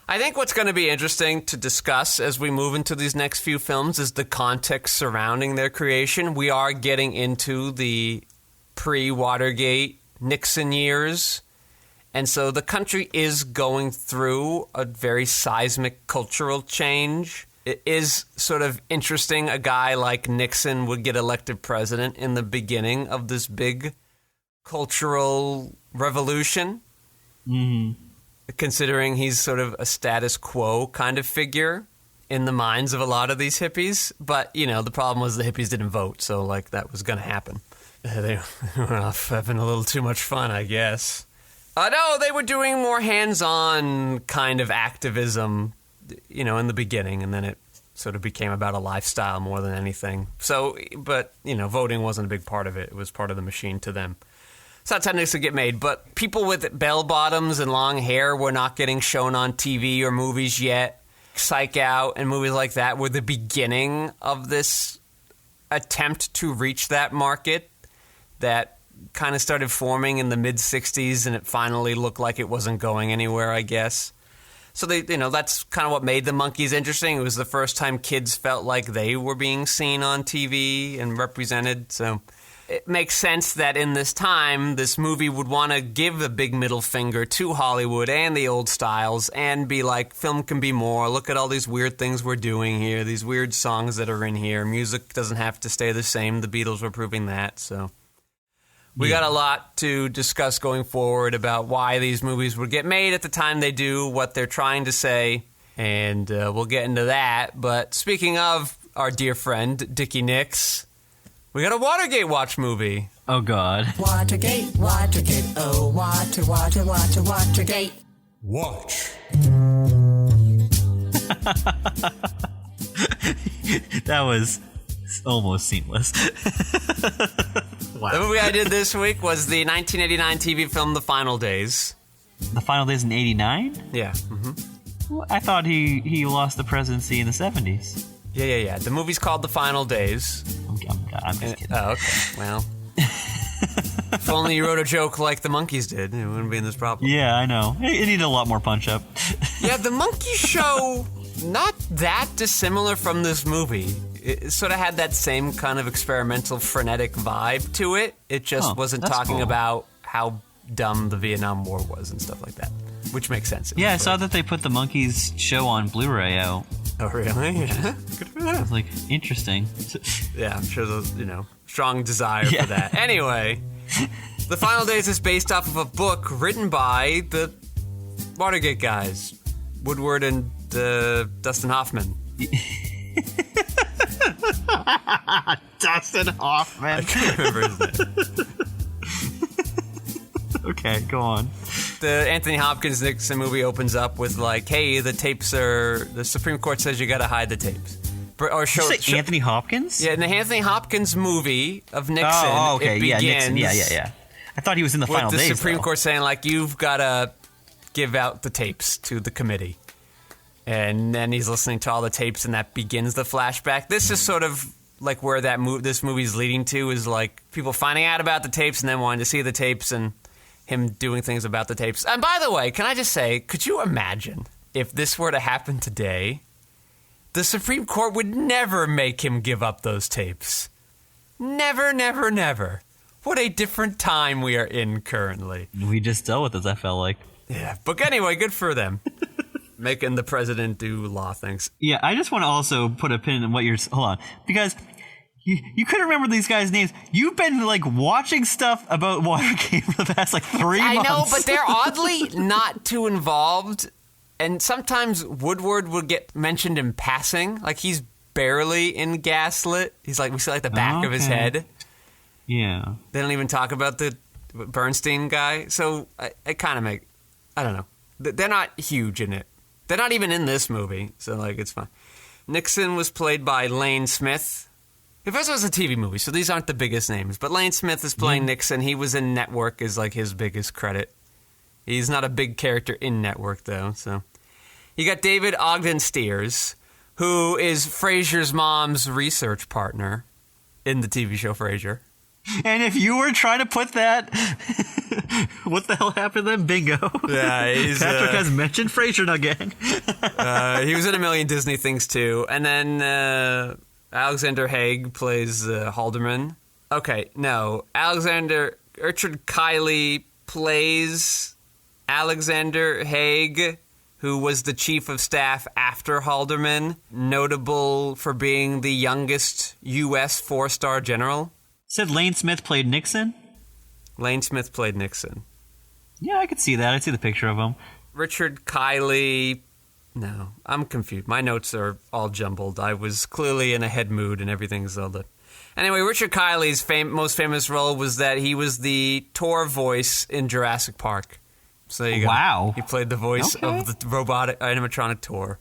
Speaker 4: I think what's going to be interesting to discuss as we move into these next few films is the context surrounding their creation. We are getting into the pre-Watergate Nixon years, and so the country is going through a very seismic cultural change. It is sort of interesting a guy like Nixon would get elected president in the beginning of this big cultural revolution. Mm-hmm. Considering he's sort of a status quo kind of figure in the minds of a lot of these hippies. But, the problem was the hippies didn't vote, so, like, that was going to happen. They went off having a little too much fun, I guess. No, they were doing more hands-on kind of activism, in the beginning, and then it sort of became about a lifestyle more than anything. So, but, voting wasn't a big part of it. It was part of the machine to them. It's not technically to get made, but people with bell-bottoms and long hair were not getting shown on TV or movies yet. Psych Out and movies like that were the beginning of this attempt to reach that market that kind of started forming in the mid-'60s, and it finally looked like it wasn't going anywhere, I guess. So that's kind of what made the Monkees interesting. It was the first time kids felt like they were being seen on TV and represented, so it makes sense that in this time, this movie would want to give a big middle finger to Hollywood and the old styles and be like, film can be more. Look at all these weird things we're doing here, these weird songs that are in here. Music doesn't have to stay the same. The Beatles were proving that. So we got a lot to discuss going forward about why these movies would get made at the time they do, what they're trying to say, and we'll get into that. But speaking of our dear friend, Dickie Nix, we got a Watergate watch movie.
Speaker 5: Oh, God.
Speaker 3: Watergate, Watergate, oh, Watergate.
Speaker 4: Watch.
Speaker 5: That was almost seamless. Wow.
Speaker 4: The movie I did this week was the 1989 TV film The Final Days.
Speaker 5: The Final Days in 89?
Speaker 4: Yeah. Mm-hmm.
Speaker 5: Well, I thought he lost the presidency in the 70s.
Speaker 4: Yeah. The movie's called The Final Days.
Speaker 5: I'm just kidding.
Speaker 4: Oh, okay. Well, if only you wrote a joke like the Monkees did, it wouldn't be in this problem.
Speaker 5: Yeah, I know. It needed a lot more punch-up.
Speaker 4: Yeah, the Monkees show, not that dissimilar from this movie. It sort of had that same kind of experimental, frenetic vibe to it. It just wasn't talking about how dumb the Vietnam War was and stuff like that, which makes sense.
Speaker 5: Yeah, I saw that they put the Monkees show on Blu-ray out.
Speaker 4: Oh, really? Yeah. Good for them.
Speaker 5: It's like, interesting.
Speaker 4: Yeah, I'm sure there's, strong desire for that. Anyway, The Final Days is based off of a book written by the Watergate guys, Woodward and Dustin Hoffman.
Speaker 5: Dustin Hoffman.
Speaker 4: I can't remember his name.
Speaker 5: Okay, go on.
Speaker 4: The Anthony Hopkins Nixon movie opens up with like, hey, the Supreme Court says you gotta hide the tapes. Or show,
Speaker 5: Did you say Anthony Hopkins?
Speaker 4: Yeah, in the Anthony Hopkins movie of Nixon,
Speaker 5: okay.
Speaker 4: it begins
Speaker 5: Nixon. Yeah. I thought he was in the Final
Speaker 4: with
Speaker 5: Days,
Speaker 4: the Supreme
Speaker 5: though.
Speaker 4: Court saying, like, you've gotta give out the tapes to the committee. And then he's listening to all the tapes, and that begins the flashback. This is sort of like where this movie's leading to, is like people finding out about the tapes and then wanting to see the tapes and him doing things about the tapes. And by the way, can I just say, could you imagine if this were to happen today? The Supreme Court would never make him give up those tapes. Never, never, never. What a different time we are in currently.
Speaker 5: We just dealt with this, I felt like.
Speaker 4: Yeah, but anyway, good for them. Making the president do law things.
Speaker 5: Yeah, I just want to also put a pin in what you're... Hold on. Because you couldn't remember these guys' names. You've been, like, watching stuff about Watergate for the past, like, 3 months.
Speaker 4: I know, but they're oddly not too involved. And sometimes Woodward would get mentioned in passing. Like, he's barely in Gaslit. He's like, we see, like, the back of his head.
Speaker 5: Yeah.
Speaker 4: They don't even talk about the Bernstein guy. So I kind of I don't know. They're not huge in it. They're not even in this movie, so, like, it's fine. Nixon was played by Lane Smith. First of all, it's a TV movie, so these aren't the biggest names. But Lane Smith is playing Nixon. He was in Network is, like, his biggest credit. He's not a big character in Network, though, so. You got David Ogden Stiers, who is Frasier's mom's research partner in the TV show Frasier.
Speaker 5: And if you were trying to put that, what the hell happened then? Bingo.
Speaker 4: Yeah,
Speaker 5: Patrick has mentioned Frasier again.
Speaker 4: He was in a million Disney things too. And then Alexander Haig plays Haldeman. Okay, no. Richard Kiley plays Alexander Haig, who was the chief of staff after Haldeman, notable for being the youngest U.S. 4-star general.
Speaker 5: Said Lane Smith played Nixon?
Speaker 4: Lane Smith played Nixon.
Speaker 5: Yeah, I could see that. I see the picture of him.
Speaker 4: Richard Kiley... No, I'm confused. My notes are all jumbled. I was clearly in a head mood and everything's all... Anyway, Richard Kiley's most famous role was that he was the Tor voice in Jurassic Park. So there you go.
Speaker 5: Wow.
Speaker 4: He played the voice of the robotic animatronic Tor.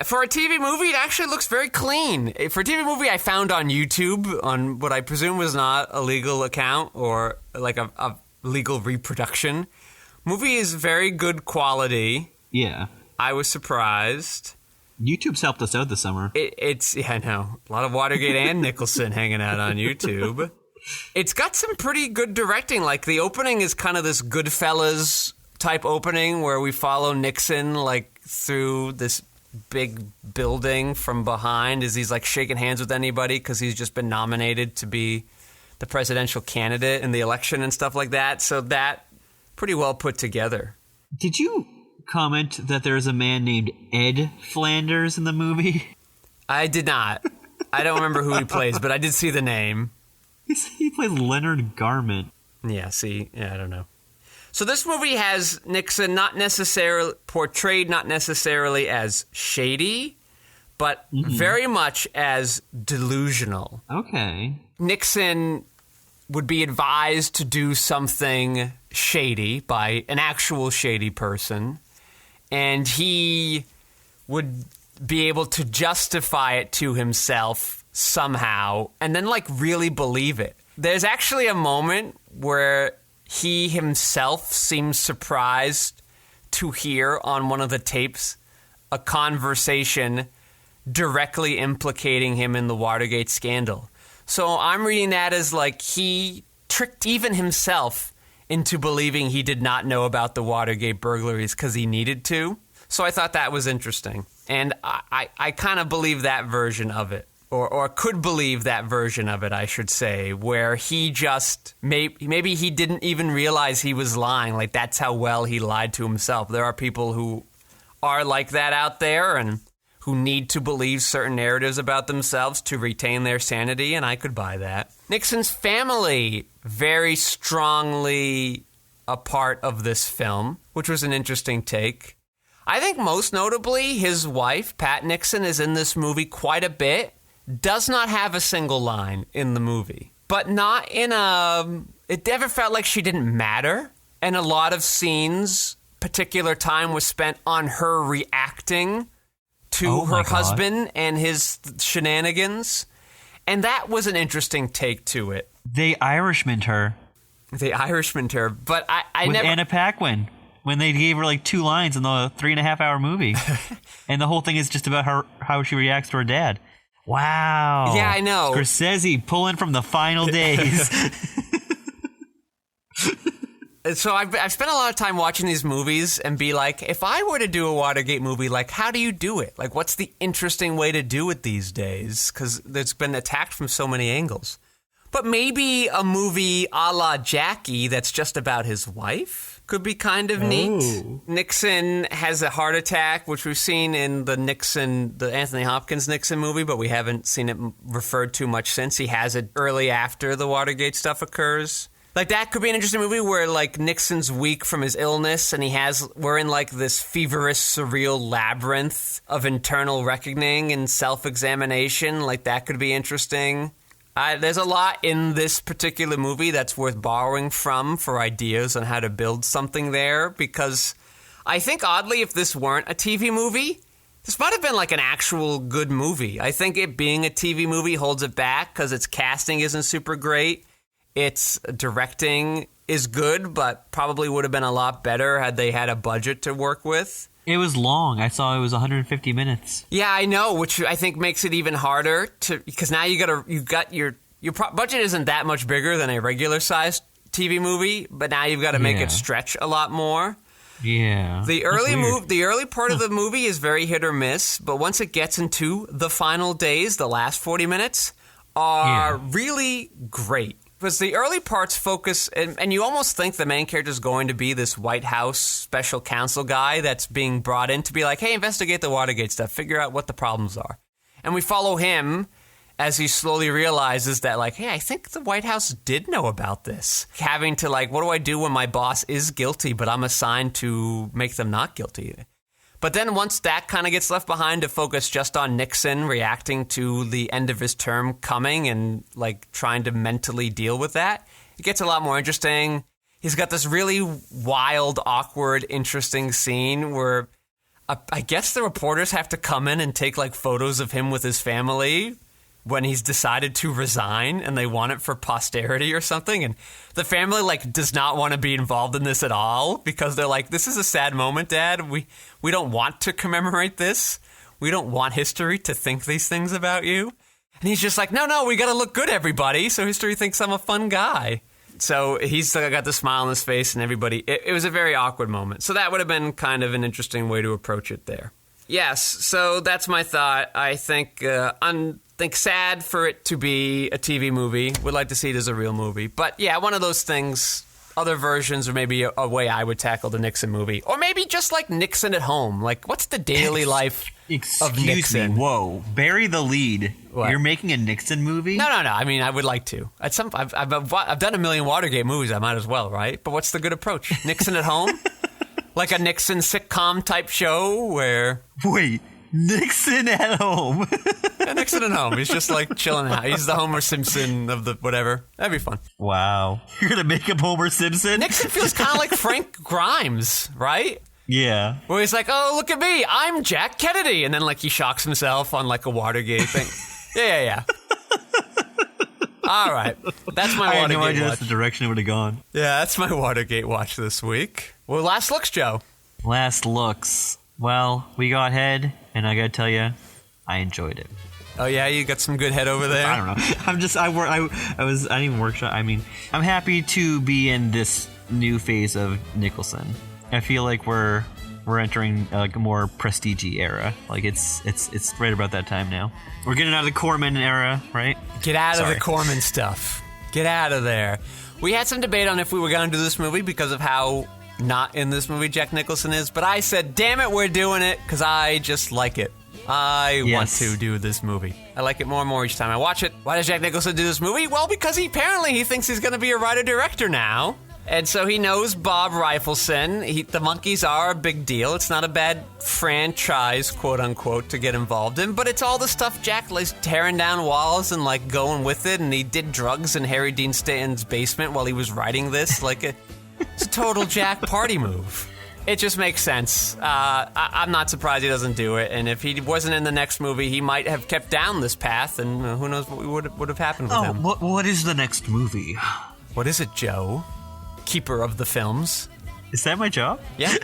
Speaker 4: For a TV movie, it actually looks very clean. For a TV movie I found on YouTube, on what I presume was not a legal account or like a legal reproduction, movie is very good quality.
Speaker 5: Yeah.
Speaker 4: I was surprised.
Speaker 5: YouTube's helped us out this summer.
Speaker 4: Yeah, I know. A lot of Watergate and Nicholson hanging out on YouTube. It's got some pretty good directing. Like, the opening is kind of this Goodfellas type opening where we follow Nixon, like, through this big building from behind as he's, like, shaking hands with anybody because he's just been nominated to be the presidential candidate in the election and stuff like that. So that, pretty well put together.
Speaker 5: Did you comment that there's a man named Ed Flanders in the movie?
Speaker 4: I did not. I don't remember who he plays, but I did see the name.
Speaker 5: He plays Leonard Garment.
Speaker 4: Yeah, see? Yeah, I don't know. So this movie has Nixon portrayed not necessarily as shady, but very much as delusional.
Speaker 5: Okay.
Speaker 4: Nixon would be advised to do something shady by an actual shady person, and he would be able to justify it to himself somehow and then, like, really believe it. There's actually a moment where he himself seems surprised to hear on one of the tapes a conversation directly implicating him in the Watergate scandal. So I'm reading that as, like, he tricked even himself into believing he did not know about the Watergate burglaries because he needed to. So I thought that was interesting. And I kind of believe that version of it. Or could believe that version of it, I should say, where he just, maybe he didn't even realize he was lying. Like, that's how well he lied to himself. There are people who are like that out there and who need to believe certain narratives about themselves to retain their sanity, and I could buy that. Nixon's family, very strongly a part of this film, which was an interesting take. I think most notably, his wife, Pat Nixon, is in this movie quite a bit. Does not have a single line in the movie, but not in a... It never felt like she didn't matter, and a lot of scenes, particular time was spent on her reacting to her husband and his shenanigans, and that was an interesting take to it.
Speaker 5: They Irishmaned her.
Speaker 4: But I
Speaker 5: with
Speaker 4: never...
Speaker 5: Anna Paquin, when they gave her like 2 lines in the 3.5-hour movie. And the whole thing is just about how she reacts to her dad. Wow.
Speaker 4: Yeah, I know.
Speaker 5: Scorsese pulling from the final days.
Speaker 4: So I've spent a lot of time watching these movies and be like, if I were to do a Watergate movie, like, how do you do it? Like, what's the interesting way to do it these days? Because it's been attacked from so many angles. But maybe a movie a la Jackie that's just about his wife could be kind of neat. Nixon has a heart attack, which we've seen in the Anthony Hopkins Nixon movie, but we haven't seen it referred to much since. He has it early after the Watergate stuff occurs. Like, that could be an interesting movie where, like, Nixon's weak from his illness and we're in, like, this feverish, surreal labyrinth of internal reckoning and self-examination. Like, that could be interesting. There's a lot in this particular movie that's worth borrowing from for ideas on how to build something there, because I think, oddly, if this weren't a TV movie, this might have been, like, an actual good movie. I think it being a TV movie holds it back because its casting isn't super great. Its directing is good, but probably would have been a lot better had they had a budget to work with.
Speaker 5: It was long. I saw it was 150 minutes.
Speaker 4: Yeah, I know, which I think makes it even harder because now you've got your budget isn't that much bigger than a regular sized TV movie, but now you've got to make it stretch a lot more.
Speaker 5: Yeah.
Speaker 4: The early part of the movie is very hit or miss, but once it gets into the final days, the last 40 minutes are really great. Because the early parts focus, and you almost think the main character is going to be this White House special counsel guy that's being brought in to be like, hey, investigate the Watergate stuff, figure out what the problems are. And we follow him as he slowly realizes that, like, hey, I think the White House did know about this. Having to, like, what do I do when my boss is guilty, but I'm assigned to make them not guilty? But then once that kind of gets left behind to focus just on Nixon reacting to the end of his term coming and, like, trying to mentally deal with that, it gets a lot more interesting. He's got this really wild, awkward, interesting scene where I guess the reporters have to come in and take, like, photos of him with his family when he's decided to resign and they want it for posterity or something. And the family, like, does not want to be involved in this at all because they're like, this is a sad moment, Dad. We don't want to commemorate this. We don't want history to think these things about you. And he's just like, no, we got to look good, everybody, so history thinks I'm a fun guy. So he's got the smile on his face and everybody. It was a very awkward moment. So that would have been kind of an interesting way to approach it there. Yes, so that's my thought. I think sad for it to be a TV movie. Would like to see it as a real movie. But yeah, one of those things, other versions, or maybe a way I would tackle the Nixon movie. Or maybe just like Nixon at home. Like, what's the daily life of Nixon?
Speaker 5: Excuse me, whoa. Bury the lead. What? You're making a Nixon movie?
Speaker 4: No. I mean, I would like to. I've done a million Watergate movies. I might as well, right? But what's the good approach? Nixon at home? Like a Nixon sitcom type show where...
Speaker 5: Wait. Nixon at home.
Speaker 4: Yeah, Nixon at home. He's just like chilling out. He's the Homer Simpson of the whatever. That'd be fun.
Speaker 5: Wow. You're going to make him Homer Simpson?
Speaker 4: Nixon feels kind of like Frank Grimes, right?
Speaker 5: Yeah.
Speaker 4: Where he's like, oh, look at me. I'm Jack Kennedy. And then like he shocks himself on like a Watergate thing. Yeah. All right. That's my Watergate watch. I had no idea that's the
Speaker 5: direction it would have gone.
Speaker 4: Yeah, that's my Watergate watch this week. Well, last looks, Joe.
Speaker 5: Last looks. Well, we got head, and I gotta tell you, I enjoyed it.
Speaker 4: Oh yeah, you got some good head over there.
Speaker 5: I don't know. I didn't even workshop. I mean, I'm happy to be in this new phase of Nicholson. I feel like we're entering like a more prestige-y era. Like it's right about that time now. We're getting out of the Corman era, right?
Speaker 4: Get out of the Corman stuff. Get out of there. We had some debate on if we were going to do this movie because of how not in this movie Jack Nicholson is, but I said, damn it, we're doing it because I just like it. I want to do this movie. I like it more and more each time I watch it. Why does Jack Nicholson do this movie? Well, because he thinks he's going to be a writer-director now. And so he knows Bob Rifleson. The Monkees are a big deal. It's not a bad franchise, quote-unquote, to get involved in. But it's all the stuff Jack likes, tearing down walls and, like, going with it. And he did drugs in Harry Dean Stanton's basement while he was writing this. It's a total Jack party move. It just makes sense. I'm not surprised he doesn't do it. And if he wasn't in the next movie, he might have kept down this path. And who knows what would have happened with him.
Speaker 5: What is the next movie?
Speaker 4: What is it, Joe? Keeper of the films.
Speaker 5: Is that my job?
Speaker 4: Yeah.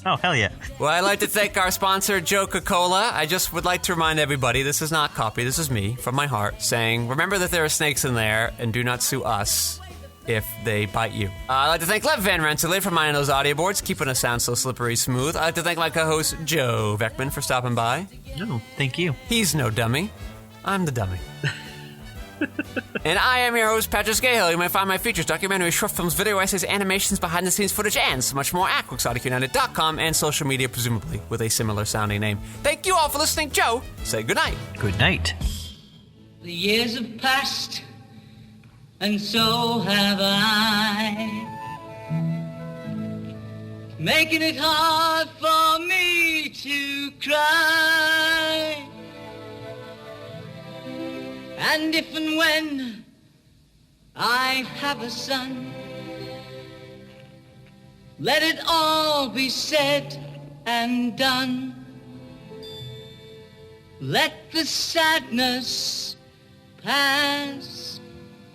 Speaker 5: Oh, hell yeah.
Speaker 4: Well, I'd like to thank our sponsor, Coca-Cola. I just would like to remind everybody, this is not copy, this is me, from my heart, saying, remember that there are snakes in there, and do not sue us if they bite you. I'd like to thank Lev Van Rensselaer for minding those audio boards, keeping us sound so slippery smooth. I'd like to thank my co-host, Joe Vekeman, for stopping by.
Speaker 5: No, thank you.
Speaker 4: He's no dummy. I'm the dummy. And I am your host, Patrick Skeyhill. You may find my features, documentaries, short films, video essays, animations, behind-the-scenes footage, and so much more at QuixoticUnited.com and social media, presumably with a similar sounding name. Thank you all for listening. Joe, say goodnight.
Speaker 5: Good night.
Speaker 3: The years have passed, and so have I, making it hard for me to cry. And if and when I have a son, let it all be said and done. Let the sadness pass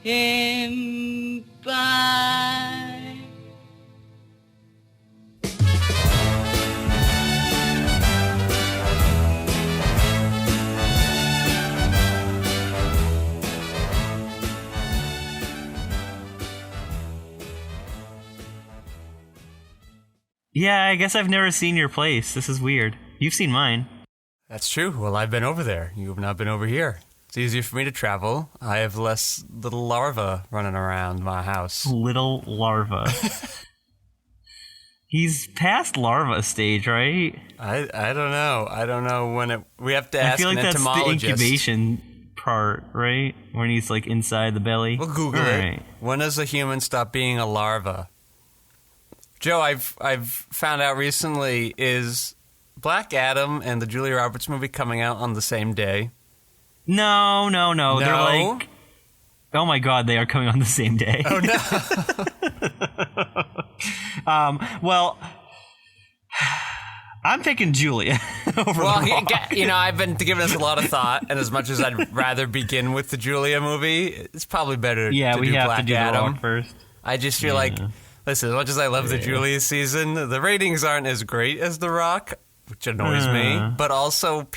Speaker 3: him by.
Speaker 5: Yeah, I guess I've never seen your place. This is weird. You've seen mine.
Speaker 4: That's true. Well, I've been over there. You have not been over here. It's easier for me to travel. I have less little larvae running around my house.
Speaker 5: Little larva. He's past larva stage, right?
Speaker 4: I don't know. I don't know when we have to ask
Speaker 5: I feel like
Speaker 4: an
Speaker 5: that's
Speaker 4: entomologist.
Speaker 5: the incubation part, right? When he's like inside the belly.
Speaker 4: We'll Google
Speaker 5: All
Speaker 4: it.
Speaker 5: right.
Speaker 4: When does a human stop being a larva? Joe, I've found out recently, is Black Adam and the Julia Roberts movie coming out on the same day?
Speaker 5: No.
Speaker 4: No?
Speaker 5: They're like, oh my god, they are coming on the same day.
Speaker 4: Oh no.
Speaker 5: Well, I'm picking Julia over
Speaker 4: Well,
Speaker 5: the Rock.
Speaker 4: I've been giving this a lot of thought, and as much as I'd rather begin with the Julia movie, it's probably better
Speaker 5: Yeah,
Speaker 4: to
Speaker 5: we
Speaker 4: do
Speaker 5: have
Speaker 4: Black
Speaker 5: to do
Speaker 4: Adam
Speaker 5: the Rock first.
Speaker 4: I just feel like, listen, as much as I love the Julia season, the ratings aren't as great as The Rock, which annoys me. But also,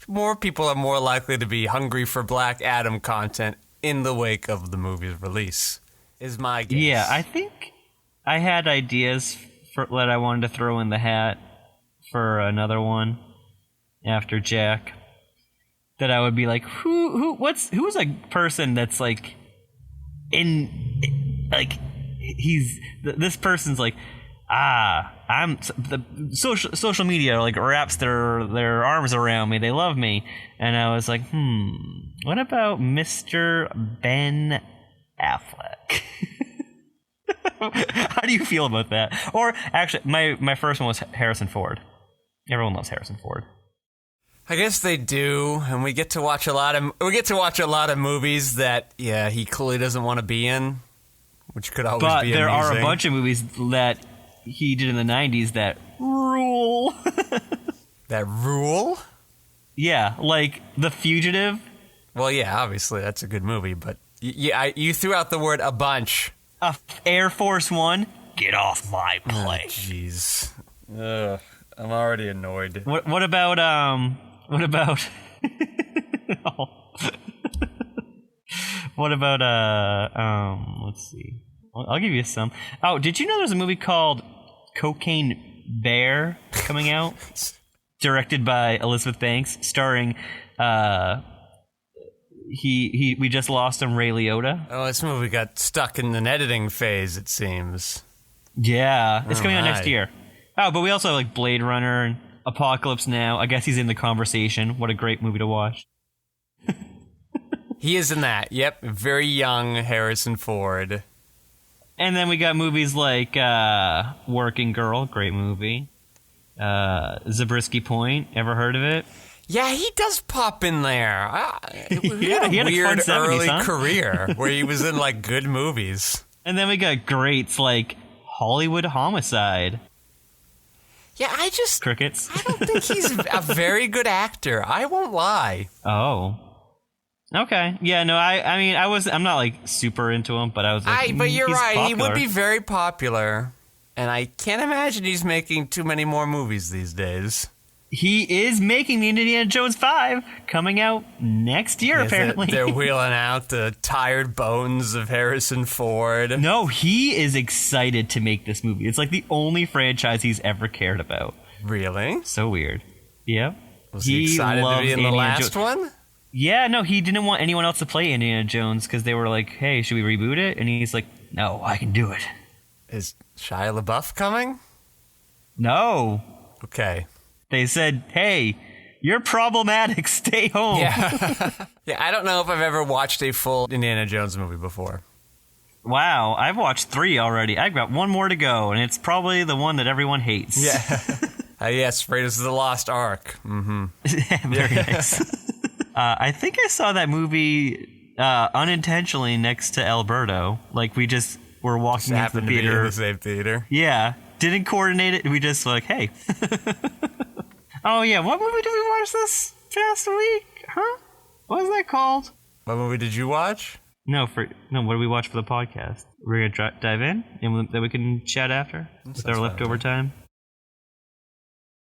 Speaker 4: more people are more likely to be hungry for Black Adam content in the wake of the movie's release, is my guess.
Speaker 5: Yeah, I think I had ideas that I wanted to throw in the hat for another one after Jack. That I would be like, who's a person that's like this person's like, I'm the social media like wraps their arms around me. They love me, and I was like, what about Mr. Ben Affleck? How do you feel about that? Or actually, my first one was Harrison Ford. Everyone loves Harrison Ford.
Speaker 4: I guess they do, and we get to watch a lot of movies that he clearly doesn't want to be in, which could always
Speaker 5: But
Speaker 4: be
Speaker 5: there
Speaker 4: amusing.
Speaker 5: are a bunch of movies that he did in the 90s that rule.
Speaker 4: That rule?
Speaker 5: Yeah, like The Fugitive.
Speaker 4: Well, yeah, obviously that's a good movie, but you threw out the word a bunch.
Speaker 5: Air Force One. Get off my plane.
Speaker 4: Jeez. Ugh, I'm already annoyed.
Speaker 5: What about what about let's see. I'll give you some. Oh, did you know there's a movie called Cocaine Bear coming out? Directed by Elizabeth Banks, starring we just lost him, Ray Liotta.
Speaker 4: Oh, this movie got stuck in an editing phase, it seems.
Speaker 5: Yeah, it's coming out
Speaker 4: my.
Speaker 5: next year. Oh, but we also have like Blade Runner and Apocalypse Now. I guess he's in the conversation. What a great movie to watch.
Speaker 4: He is in that. Yep, very young Harrison Ford.
Speaker 5: And then we got movies like Working Girl, great movie. Zabriskie Point, ever heard of it?
Speaker 4: Yeah, he does pop in there. He
Speaker 5: Yeah,
Speaker 4: had a
Speaker 5: he had a
Speaker 4: weird
Speaker 5: fun 70s,
Speaker 4: early
Speaker 5: huh?
Speaker 4: career where he was in like good movies.
Speaker 5: And then we got greats like Hollywood Homicide.
Speaker 4: Yeah,
Speaker 5: Crickets.
Speaker 4: I don't think he's a very good actor. I won't lie.
Speaker 5: Oh. Okay. Yeah, no, I'm not like super into him, but I was like,
Speaker 4: But you're
Speaker 5: he's
Speaker 4: right. He
Speaker 5: popular.
Speaker 4: would be very popular. And I can't imagine he's making too many more movies these days.
Speaker 5: He is making the Indiana Jones 5 coming out next year, apparently.
Speaker 4: They're wheeling out the tired bones of Harrison Ford.
Speaker 5: No, he is excited to make this movie. It's like the only franchise he's ever cared about.
Speaker 4: Really?
Speaker 5: So weird. Yep.
Speaker 4: Was he excited to be in the last one?
Speaker 5: Yeah, no, he didn't want anyone else to play Indiana Jones because they were like, hey, should we reboot it? And he's like, no, I can do it.
Speaker 4: Is Shia LaBeouf coming?
Speaker 5: No.
Speaker 4: Okay.
Speaker 5: They said, hey, you're problematic. Stay home.
Speaker 4: Yeah. Yeah, I don't know if I've ever watched a full Indiana Jones movie before.
Speaker 5: Wow, I've watched 3 already. I've got 1 more to go, and it's probably the one that everyone hates.
Speaker 4: Yeah. Yes, Raiders of the Lost Ark. Mm-hmm.
Speaker 5: Very nice. I think I saw that movie unintentionally next to Alberto. Like, we just were walking into the
Speaker 4: Happened to be
Speaker 5: theater.
Speaker 4: in the same theater.
Speaker 5: Yeah. Didn't coordinate it. We just like, hey. Oh, yeah. What movie did we watch this past week? Huh? What was that called?
Speaker 4: What movie did you watch?
Speaker 5: No, what did we watch for the podcast? We're going to dive in and then we can chat after with our leftover time.